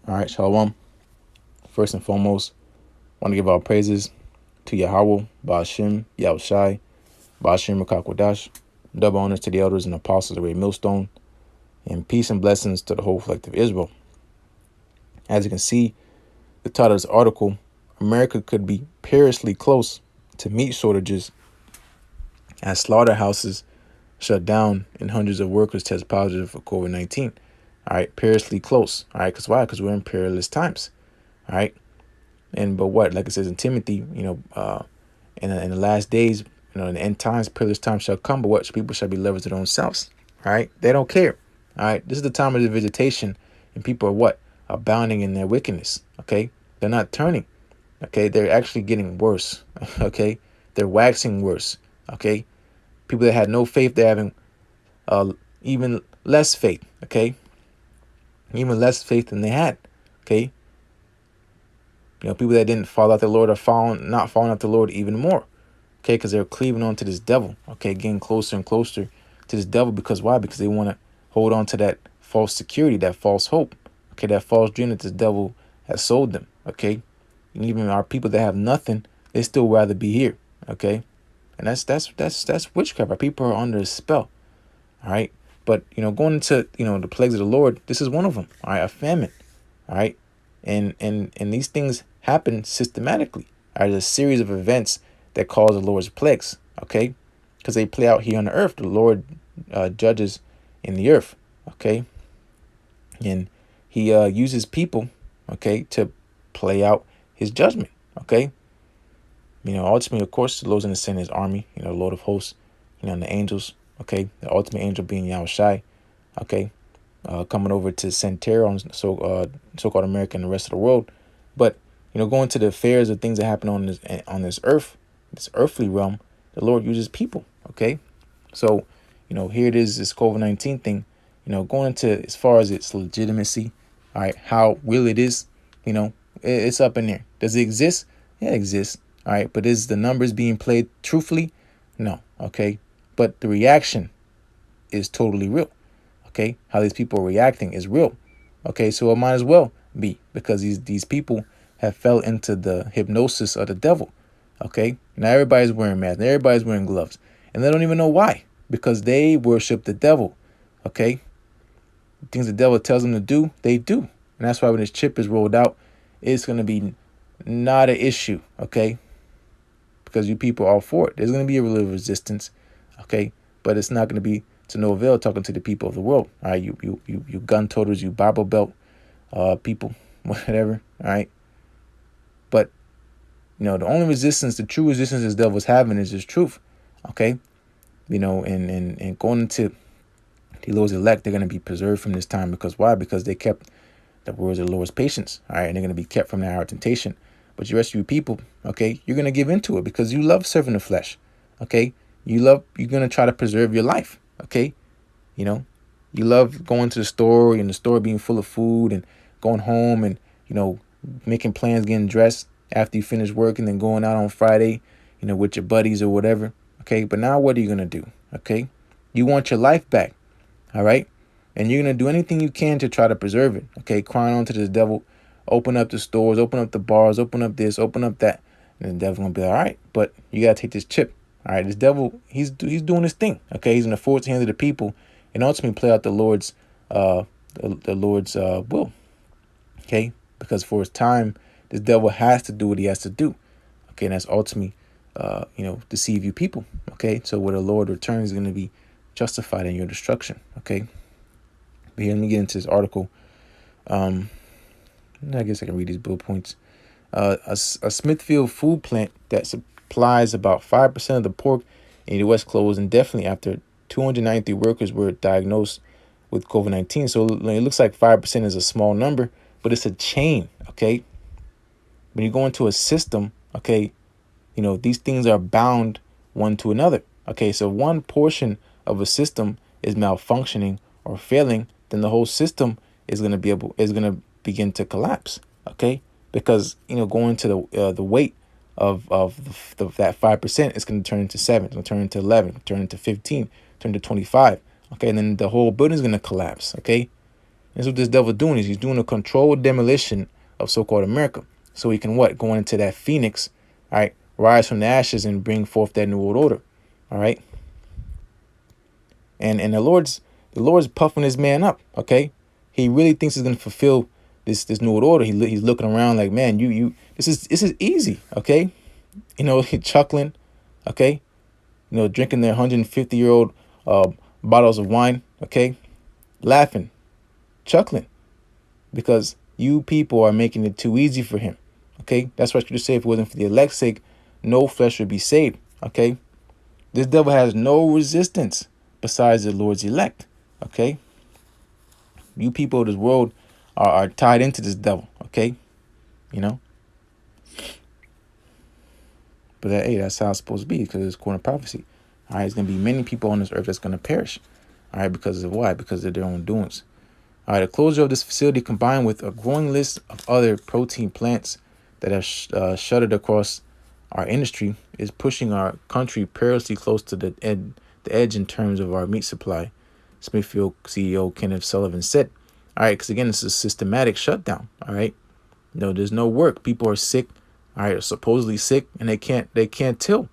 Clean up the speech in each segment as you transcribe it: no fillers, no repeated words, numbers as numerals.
All right, Shalom. First and foremost, I want to give our praises to Yahweh, Ba'ashim, Yahushai, Ba'ashim Rakakwadash. Double honors to the elders and apostles of the Great Millstone, and peace and blessings to the whole collective Israel. As you can see, the title of this article, America could be perilously close to meat shortages as slaughterhouses shut down and hundreds of workers test positive for COVID-19. All right, perilously close. All right, because why? Because we're in perilous times. All right. But what, like it says in Timothy, in the last days, in the end times, perilous times shall come. But what, people shall be lovers of their own selves. All right, they don't care. All right, this is the time of the visitation, and people are what, abounding in their wickedness. Okay, they're not turning. Okay, they're actually getting worse. Okay, they're waxing worse. Okay, people that had no faith, they're having even less faith. Okay, even less faith than they had. Okay. People that didn't fall out the Lord are not falling out the Lord even more. Okay, because they're cleaving on to this devil. Okay, getting closer and closer to this devil. Because why? Because they want to hold on to that false security, that false hope. Okay, that false dream that this devil has sold them. Okay, and even our people that have nothing, they still rather be here. Okay, and that's witchcraft. Our people are under a spell. All right, but going into the plagues of the Lord, this is one of them. All right, a famine. All right, and these things happen systematically. All right, there's a series of events that cause the Lord's plagues. Okay, because they play out here on the earth. The Lord judges in the earth. Okay, and He uses people. Okay, to play out His judgment. Okay, ultimately, of course, the Lord's going to send His army. The Lord of hosts. And the angels. Okay, the ultimate angel being Yahushai. Okay, coming over to send terror on so-called America and the rest of the world. But going to the affairs of things that happen on this earth, this earthly realm, the Lord uses people. Okay, so here it is, this COVID-19 thing. Going into as far as its legitimacy. All right, how real it is. It's up in there. Does it exist? Yeah, it exists. All right, but is the numbers being played truthfully? No. Okay, but the reaction is totally real. Okay, how these people are reacting is real. Okay, so it might as well be, because these people have fell into the hypnosis of the devil. Okay, now everybody's wearing masks, everybody's wearing gloves, and they don't even know why, because they worship the devil. Okay, things the devil tells them to do, they do, and that's why when this chip is rolled out, it's going to be not an issue. Okay, because you people are for it. There's going to be a little resistance. Okay, but it's not going to be to no avail talking to the people of the world. All right, you gun toters, you Bible Belt people, whatever. All right, but the only resistance, the true resistance this devil's having is his truth. Okay, and going into the Lord's elect, they're going to be preserved from this time. Because why? Because they kept the words of the Lord's patience. All right, and they're going to be kept from their hour temptation. But the rest of you people, okay, you're going to give into it because you love serving the flesh. Okay, you're going to try to preserve your life. Okay, you love going to the store and the store being full of food and going home and making plans, getting dressed after you finish work and then going out on Friday, with your buddies or whatever. Okay, but now what are you going to do? Okay, you want your life back. All right, and you're going to do anything you can to try to preserve it. Okay, crying on to this devil, open up the stores, open up the bars, open up this, open up that, and the devil's going to be like, all right, but you got to take this chip. All right, this devil, he's doing his thing. Okay, he's going to force the hands of the people and ultimately play out the Lord's the Lord's will. Okay, because for his time, this devil has to do what he has to do. Okay, and that's ultimately deceive you people. Okay, so when the Lord returns, is going to be justified in your destruction. Okay, but here, let me get into this article. I guess I can read these bullet points. A Smithfield food plant that supplies about 5% of the pork in the U.S. closed indefinitely after 293 workers were diagnosed with COVID-19. So it looks like 5% is a small number, but it's a chain. Okay, when you go into a system, okay, these things are bound one to another. Okay, so one portion of a system is malfunctioning or failing, then the whole system is going to begin to collapse. Okay, because going to the weight of that 5%, it's going to turn into 7, it's going to turn into 11, turn into 15, turn to 25. Okay, and then the whole building is going to collapse. Okay, That's what this devil doing, is he's doing a controlled demolition of so-called America. So he can what? Go into that phoenix, all right, rise from the ashes and bring forth that new world order. All right. And the Lord's puffing this man up. Okay. He really thinks he's gonna fulfill this new world order. He's looking around like, man, this is easy. Okay. He chuckling. Okay. Drinking their 150-year-old bottles of wine. Okay. Laughing, chuckling, because you people are making it too easy for him. Okay. That's what you say. If it wasn't for the elect's sake, no flesh would be saved. Okay. This devil has no resistance besides the Lord's elect. Okay. You people of this world are tied into this devil. Okay. But hey, that's how it's supposed to be, because it's according to prophecy. All right. There's going to be many people on this earth that's going to perish. All right. Because of why? Because of their own doings. All right. The closure of this facility, combined with a growing list of other protein plants that have shuttered across our industry, is pushing our country perilously close to the edge in terms of our meat supply, Smithfield CEO Kenneth Sullivan said. All right, because again, this is a systematic shutdown. All right, there's no work. People are sick. All right, are supposedly sick, and they can't till.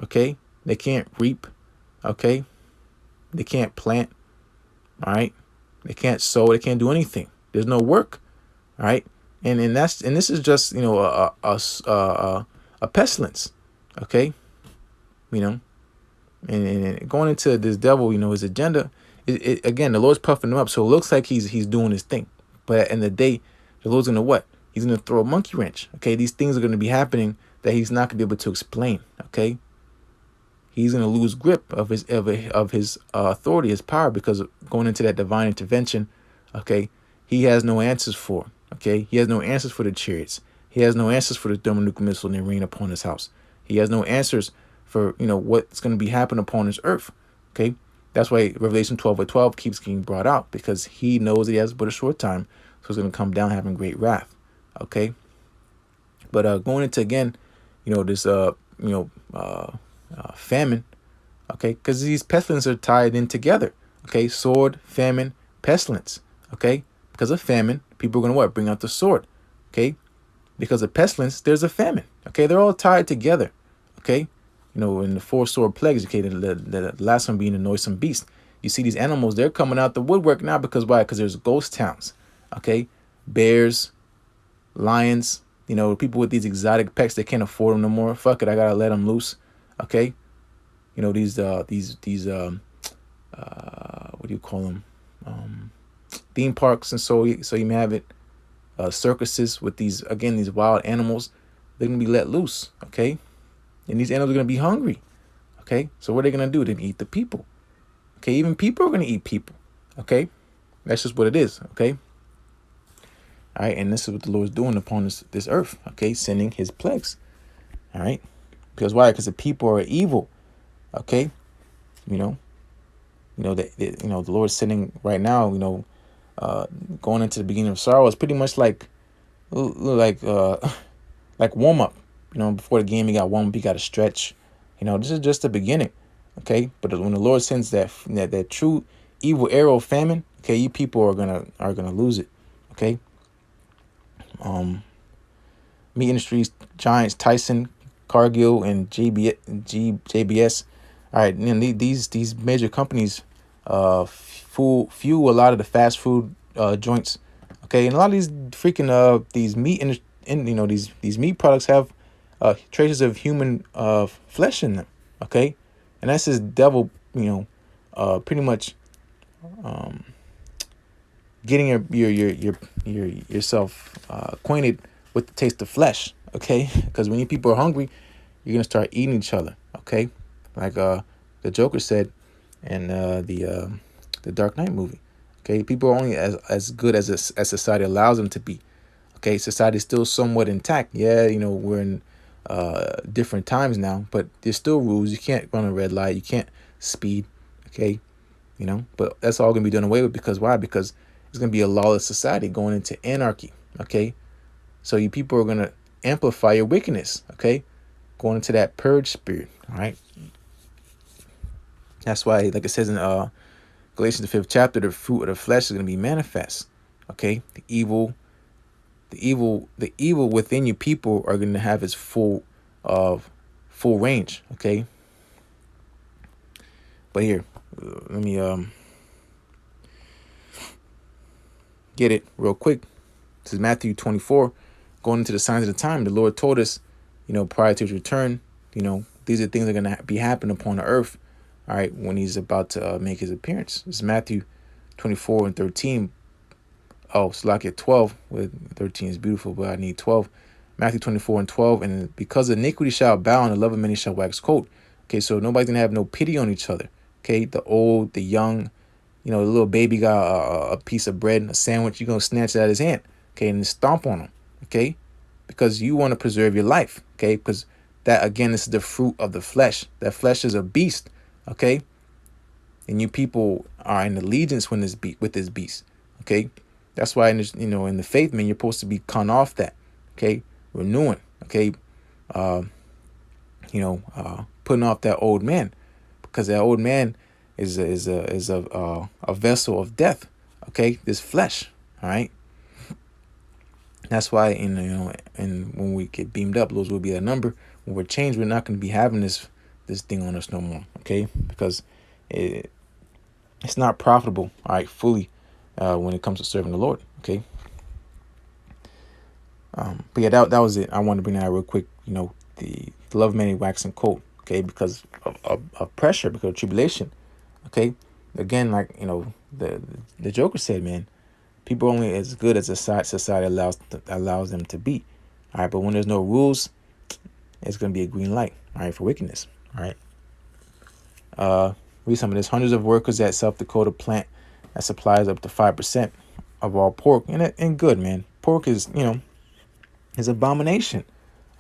Okay, they can't reap. Okay, they can't plant. All right, they can't sow. They can't do anything. There's no work. All right, and this is just a pestilence. Okay, and going into this devil, his agenda. Again, the Lord's puffing him up, so it looks like he's doing his thing. But at the end of the day, the Lord's gonna what? He's gonna throw a monkey wrench. Okay, these things are gonna be happening that he's not gonna be able to explain. Okay, he's gonna lose grip of his authority, his power, because of going into that divine intervention. Okay, he has no answers for. Okay, he has no answers for the chariots. He has no answers for the thermonuclear missile and the rain upon his house. He has no answers for what's going to be happening upon this earth. Okay, that's why Revelation 12:12 keeps getting brought out, because he knows that he has but a short time, so he's going to come down having great wrath. Okay, but going into again, this famine. Okay, because these pestilences are tied in together. Okay, sword, famine, pestilence. Okay, because of famine, people are going to what? Bring out the sword. Okay, because of pestilence, there's a famine. Okay, they're all tied together. Okay, in the 4 sword plagues. Okay, the last one being the noisome beast. You see these animals, they're coming out the woodwork now, because why? Because there's ghost towns. Okay, bears, lions. People with these exotic pets, they can't afford them no more. Fuck it, I gotta let them loose. Okay, these what do you call them? Theme parks, and so you may have it. Circuses with these wild animals. They're gonna be let loose. Okay, and these animals are gonna be hungry. Okay, so what are they gonna do? They're gonna eat the people. Okay, even people are gonna eat people. Okay, that's just what it is. Okay, all right, and this is what the Lord's doing upon this earth. Okay, sending his plagues. All right, because why? Because the people are evil. Okay, the Lord's sending right now. Going into the beginning of sorrow is pretty much like warm up. Before the game, you got warm up, you got to stretch. This is just the beginning. Okay, but when the Lord sends that true evil arrow of famine, okay, you people are gonna lose it. Okay. Meat industries giants Tyson, Cargill, and JBS. All right, these major companies fuel a lot of the fast food joints. Okay, and a lot of these freaking these meat these meat products have traces of human flesh in them. Okay, and that's this devil, pretty much getting yourself acquainted with the taste of flesh. Okay, because when you people are hungry, you're gonna start eating each other. Okay, like the Joker said in the Dark Knight movie. Okay, people are only as good as society allows them to be. Okay, society is still somewhat intact. Yeah, we're in different times now, but there's still rules. You can't run a red light. You can't speed. Okay, but that's all gonna be done away with, because why? Because it's gonna be a lawless society going into anarchy. Okay, so you people are gonna amplify your wickedness. Okay, going into that purge spirit. All right. That's why, like it says in Galatians the 5th chapter, the fruit of the flesh is going to be manifest. Okay, the evil within you people are going to have its full range. Okay, but here, let me get it real quick. This is Matthew 24, going into the signs of the time. The Lord told us, prior to his return, these are things that are going to be happening upon the earth. All right, when he's about to make his appearance. This is Matthew 24 and 13. Oh, so like at 12, with 13 is beautiful, but I need 12. Matthew 24 and 12. And because iniquity shall abound, the love of many shall wax cold. Okay, so nobody's going to have no pity on each other. Okay, the old, the young, the little baby got a piece of bread, a sandwich, you're going to snatch it out of his hand. Okay, and stomp on him. Okay, because you want to preserve your life. Okay, because that, again, this is the fruit of the flesh. That flesh is a beast. Okay, and you people are in allegiance with this beast. Okay, that's why in the faith, man, you're supposed to be cut off that. Okay, renewing. Okay, putting off that old man, because that old man is a vessel of death. Okay, this flesh. All right. That's why and when we get beamed up, those will be a number. When we're changed, we're not going to be having this thing on us no more. Okay, because it's not profitable. All right, fully when it comes to serving the Lord. Okay. But yeah, that was it. I wanted to bring that out real quick. The love of many waxing cold. Okay, because of pressure, because of tribulation. Okay, again, like the Joker said, man, people are only as good as the society allows them to be. All right, but when there's no rules, it's gonna be a green light. All right, for wickedness. All right. Read some of this. Hundreds of workers at South Dakota plant that supplies up to 5% of all pork, and good, man. Pork is is abomination.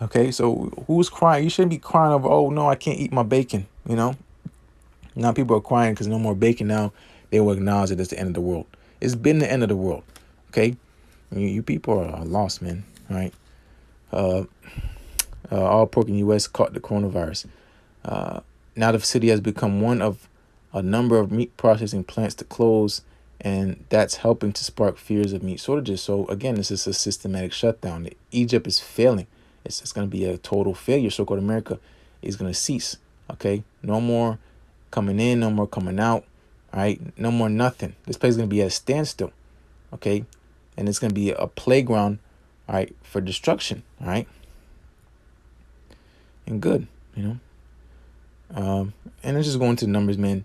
Okay, so who's crying? You shouldn't be crying over, oh no, I can't eat my bacon. Now people are crying because no more bacon. Now they will acknowledge that it's the end of the world. It's been the end of the world. Okay, you people are lost, man. All right. All pork in the U.S. caught the coronavirus. Now the city has become one of a number of meat processing plants to close, and that's helping to spark fears of meat shortages. So again, this is a systematic shutdown. Egypt is failing. It's going to be a total failure. So-called America is going to cease. Okay, no more coming in, no more coming out. All right, no more nothing. This place is going to be at a standstill. Okay, and it's going to be a playground. All right, for destruction. All right, and good. And it's just going to the numbers, man.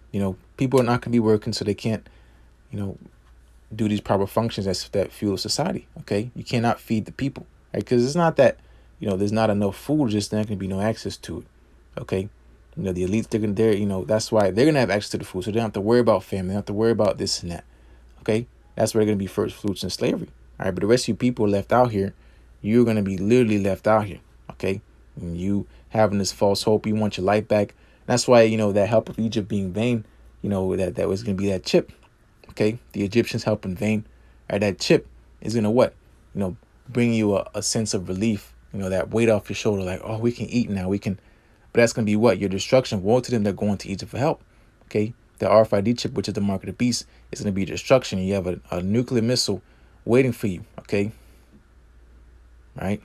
People are not going to be working, so they can't, do these proper functions that fuel society. Okay, you cannot feed the people, right? Because it's not that, there's not enough food, just not going to be no access to it. Okay, the elites, that's why they're gonna have access to the food, so they don't have to worry about famine. They don't have to worry about this and that. Okay, that's where they're gonna be first fruits in slavery. All right, but the rest of you people left out here, you're gonna be literally left out here. Okay, and you having this false hope, you want your life back. That's why that help of Egypt being vain. That was gonna be that chip. Okay, the Egyptians help in vain. All right, that chip is gonna what? Bring you a sense of relief. That weight off your shoulder, like, oh, we can eat now. We can. But that's going to be what? Your destruction. Woe to them that are going to Egypt for help. Okay? The RFID chip, which is the mark of the beast, is going to be destruction. You have a nuclear missile waiting for you. Okay? Right?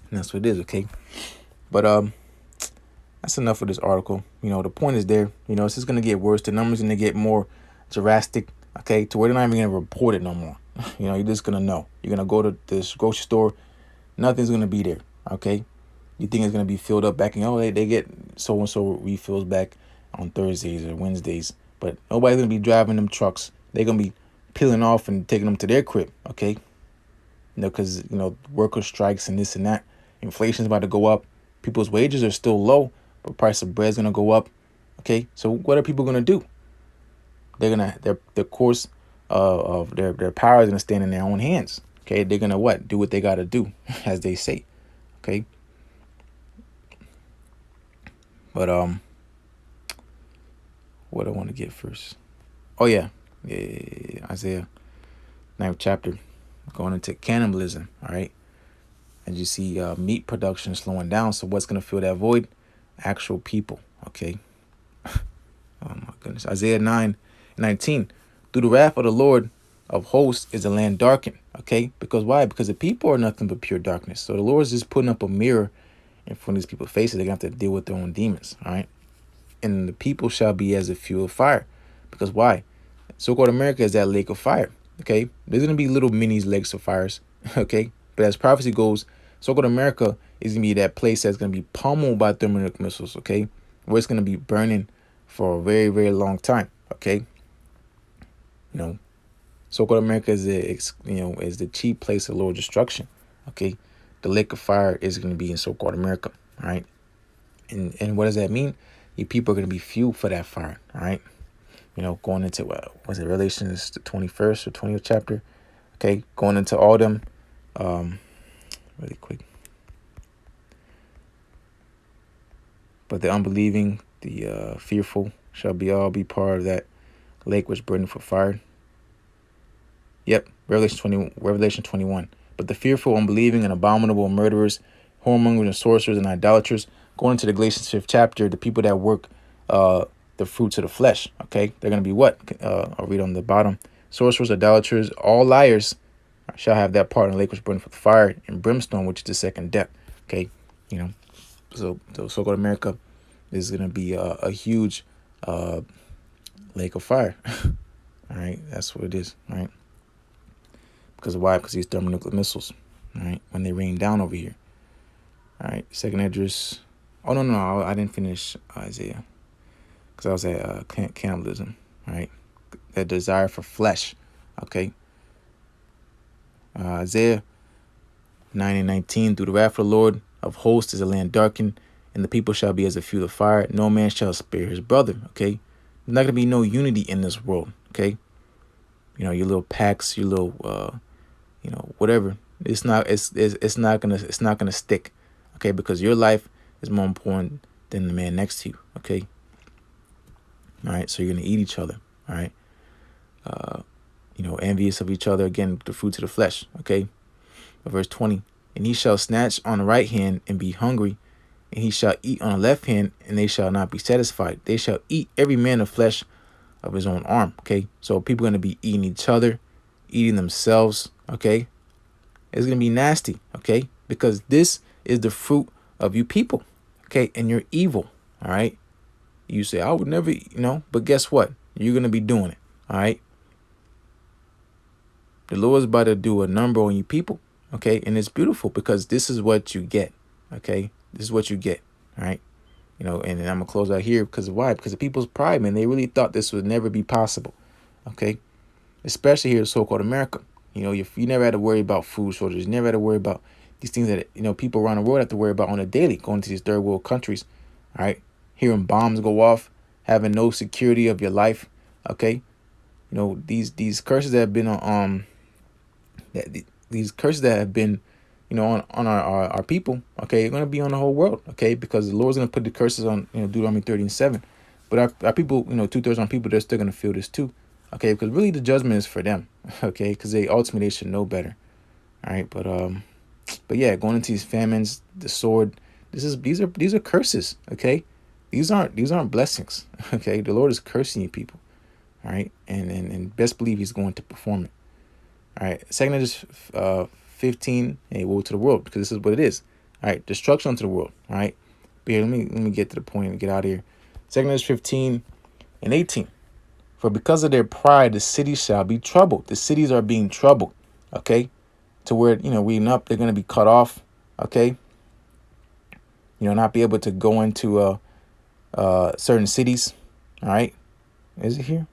And that's what it is. Okay? But that's enough of this article. The point is there. It's just going to get worse. The numbers going to get more drastic. Okay? To where they're not even going to report it no more. You're just going to know. You're going to go to this grocery store. Nothing's going to be there. Okay? You think it's going to be filled up back in, they get so-and-so refills back on Thursdays or Wednesdays. But nobody's going to be driving them trucks. They're going to be peeling off and taking them to their crib, okay? Because, worker strikes and this and that. Inflation's about to go up. People's wages are still low, but price of bread's going to go up, okay? So what are people going to do? They're going to, their course of their power is going to stand in their own hands, okay? They're going to what? Do what they got to do, as they say, okay? But what I want to get first. Oh yeah. Isaiah 9th chapter, going into cannibalism. All right, and you see meat production slowing down. So what's gonna fill that void? Actual people. Okay. Oh my goodness. Isaiah 9:19. Through the wrath of the Lord of hosts is a land darkened. Okay, because why? Because the people are nothing but pure darkness. So the Lord is just putting up a mirror in front of these people's faces. They're gonna have to deal with their own demons. All right, and the people shall be as a fuel of fire. Because why? So-called America is that lake of fire. Okay, there's gonna be little mini lakes of fires. Okay, but as prophecy goes, so-called America is gonna be that place that's gonna be pummeled by thermal missiles. Okay, where it's gonna be burning for a very, very long time. Okay, you know, so-called America is is the cheap place of Lord destruction. Okay, the lake of fire is gonna be in so-called America. All right, and what does that mean? Your people are gonna be fueled for that fire. All right. Going into was it Revelations the 21st or 20th chapter? Okay, going into all them, really quick. But the unbelieving, the fearful, shall be part of that lake which burning for fire. Yep, Revelation 21. But the fearful, unbelieving, and abominable, murderers, whoremongers, and sorcerers, and idolaters, going into the Galatians 5th chapter, the people that work the fruits of the flesh. Okay, they're going to be what? I'll read on the bottom. Sorcerers, idolaters, all liars shall have that part in the lake which burns with fire and brimstone, which is the second death. Okay, so so-called America is going to be a huge lake of fire. All right, that's what it is. All right, because why? Because these thermonuclear missiles. All right, when they rain down over here. All right, second address. Oh no, I didn't finish Isaiah. Because I was at cannibalism, right? That desire for flesh, okay? Isaiah 9:19, through the wrath of the Lord of hosts is a land darkened, and the people shall be as a fuel of fire. No man shall spare his brother, okay? There's not going to be no unity in this world, okay? Your little packs, your little, whatever. It's not gonna stick, okay? Because your life is more important than the man next to you, okay? All right, so you're going to eat each other. All right. Envious of each other. Again, the fruits of the flesh. Okay. Verse 20. And he shall snatch on the right hand and be hungry. And he shall eat on the left hand and they shall not be satisfied. They shall eat every man the flesh of his own arm. Okay. So people are going to be eating each other, eating themselves. Okay. It's going to be nasty. Okay. Because this is the fruit of you people. Okay. And you're evil. All right. You say, I would never, but guess what? You're going to be doing it. All right. The Lord's about to do a number on you people. Okay. And it's beautiful because this is what you get. Okay. This is what you get. All right. And I'm going to close out here because why? Because of people's pride, man. They really thought this would never be possible. Okay. Especially here in so-called America. You never had to worry about food shortages. You never had to worry about these things that, people around the world have to worry about on a daily, going to these third world countries. All right. Hearing bombs go off, having no security of your life. Okay, these curses that have been on these curses that have been on our people. Okay, they're gonna be on the whole world. Okay, because the Lord's gonna put the curses on Deuteronomy 30:7. But our people, 2/3 on people, they're still gonna feel this too. Okay, because really the judgment is for them. Okay, because ultimately they should know better. All right, but yeah, going into these famines, the sword. These are curses. Okay. These aren't blessings. Okay, the Lord is cursing you people. All right, and best believe He's going to perform it. All right, second is 15. Hey, woe to the world, because this is what it is. All right, destruction unto the world. All right, but here, let me get to the point and get out of here. Second is 15 and 18. For because of their pride, the cities shall be troubled. The cities are being troubled. Okay, to where reading up, they're going to be cut off. Okay, not be able to go into certain cities. All right, is it here?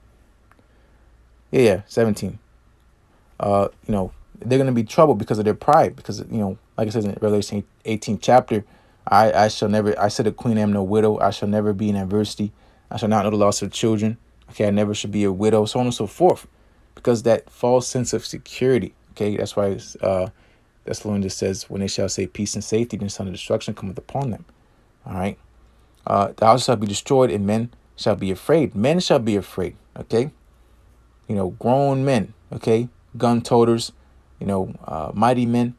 Yeah, 17. They're going to be troubled because of their pride, because like it says in Revelation 18th chapter, I shall never, I said a queen, I am no widow, I shall never be in adversity, I shall not know the loss of children. Okay, I never should be a widow, so on and so forth, because that false sense of security. Okay, that's why Thessalonians just says, when they shall say peace and safety, then son of destruction cometh upon them. All right. The house shall be destroyed, and men shall be afraid. Men shall be afraid. Okay. Grown men. Okay. Gun toters. Mighty men.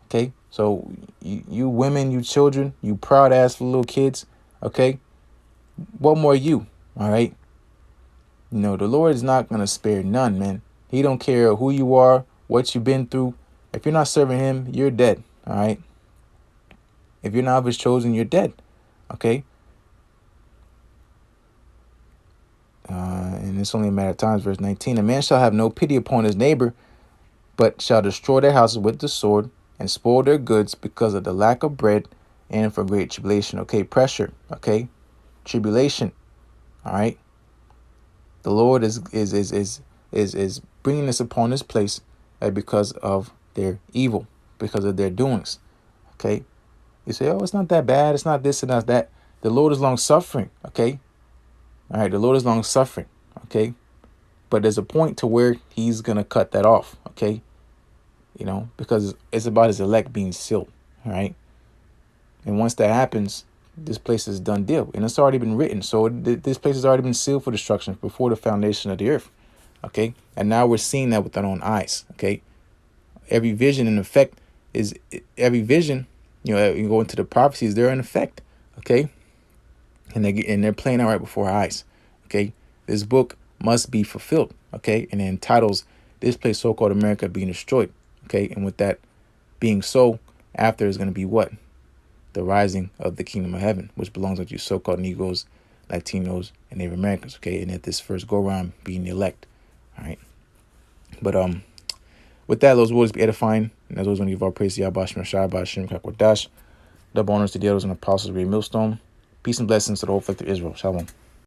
Okay. So you women, you children, you proud ass little kids. Okay. What more you? All right. The Lord is not going to spare none, man. He don't care who you are, what you've been through. If you're not serving him, you're dead. All right. If you're not of his chosen, you're dead. Okay. And it's only a matter of times. Verse 19. A man shall have no pity upon his neighbor, but shall destroy their houses with the sword and spoil their goods because of the lack of bread and for great tribulation. Okay. Pressure. Okay. Tribulation. All right. The Lord is bringing this upon this place because of their evil, because of their doings. Okay. You say, oh, it's not that bad. It's not this and not that. The Lord is long suffering. Okay. All right. The Lord is long suffering. Okay. But there's a point to where he's going to cut that off. Okay. You know, because it's about his elect being sealed. All right. And once that happens, this place is done deal. And it's already been written. So this place has already been sealed for destruction before the foundation of the earth. Okay. And now we're seeing that with our own eyes. Okay. Every vision in effect is every vision. You know, you go into the prophecies, they're in effect. Okay. And they're playing out right before our eyes. Okay. This book must be fulfilled. Okay. And it entitles this place, so-called America, being destroyed. Okay. And with that being so, after is going to be what? The rising of the kingdom of heaven, which belongs to you so-called Negroes, Latinos, and Native Americans. Okay. And at this first go around being the elect. All right. But with that, those words be edifying. And as always, want to give our praise to Yahweh Shai Bashim Kakwadash. Double honors to the elders and apostles of the Great Millstone. Peace and blessings to the whole faith of Israel. Shalom.